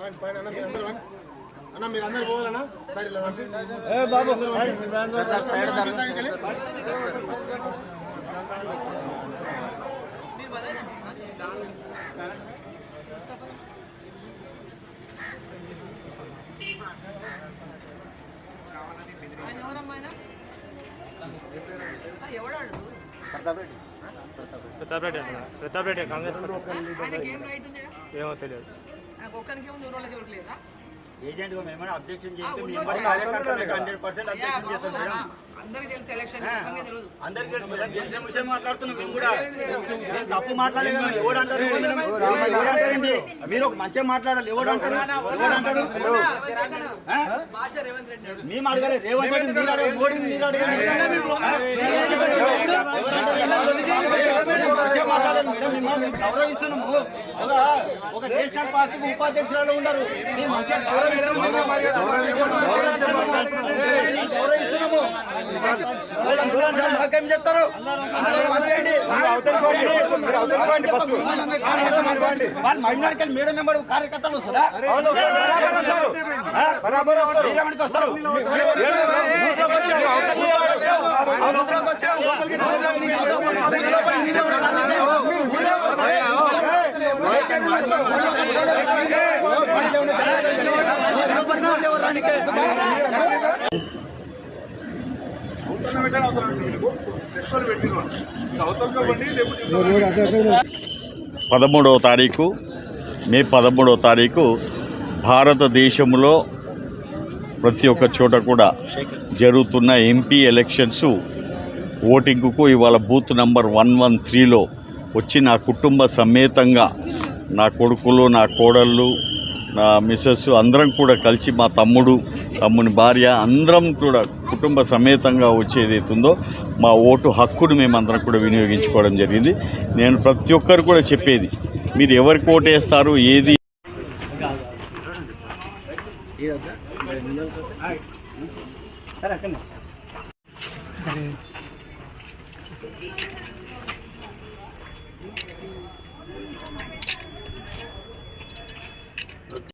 అన్న మీరు అందరు పోవాలన్నా సైడ్ ప్రతాప్ రెడ్డి కాంగ్రెస్ ఏమో తెలియదు ఏజెంట్ గా మేము అబ్జెక్షన్ చేస్తే మేము కార్యకర్తలకు 100% అబ్జెక్షన్ చేస్తాం మేడం. అందరికీ తెలుసు మేడం. గెలిచిన విషయం మాట్లాడుతున్నాం మేము కూడా. మేము తప్పు మాట్లాడలేదు కదా. ఎవడు అంటారు? మీరు ఒక మంచిగా మాట్లాడాలి. ఎవడు అంటారు? మేము అడగాలి. రేవంత్ రెడ్డి మీరు అడగాలి. మోడీ మీరు అడగాలి. మంచిగా మాట్లాడాలి మేడం. మేము గౌరవిస్తున్నాము. ఒక నేషనల్ పార్టీకి ఉపాధ్యక్షురాలు ఉన్నారు. మేము మంచిగా గౌరవిస్తున్నాము. నాకేం చెప్తారు? వాళ్ళు మైనారిటీ మేడం మెంబర్ కార్యకర్తలు వస్తారా? మీరేమడికి వస్తారు? పదమూడవ తారీఖు మే 13వ తారీఖు భారతదేశంలో ప్రతి ఒక్క చోట కూడా జరుగుతున్న ఎంపీ ఎలక్షన్స్ ఓటింగ్కు ఇవాళ బూత్ నంబర్ 113లో వచ్చి నా కుటుంబ సమేతంగా నా కొడుకులు, నా కోడళ్ళు, నా మిస్సెస్ అందరం కూడా కలిసి మా తమ్ముని భార్య అందరం కూడా కుటుంబ సమేతంగా వచ్చేదైతుందో మా ఓటు హక్కును మేమందరం కూడా వినియోగించుకోవడం జరిగింది. నేను ప్రతి ఒక్కరు కూడా చెప్పేది, మీరు ఎవరికి ఓటేస్తారు ఏది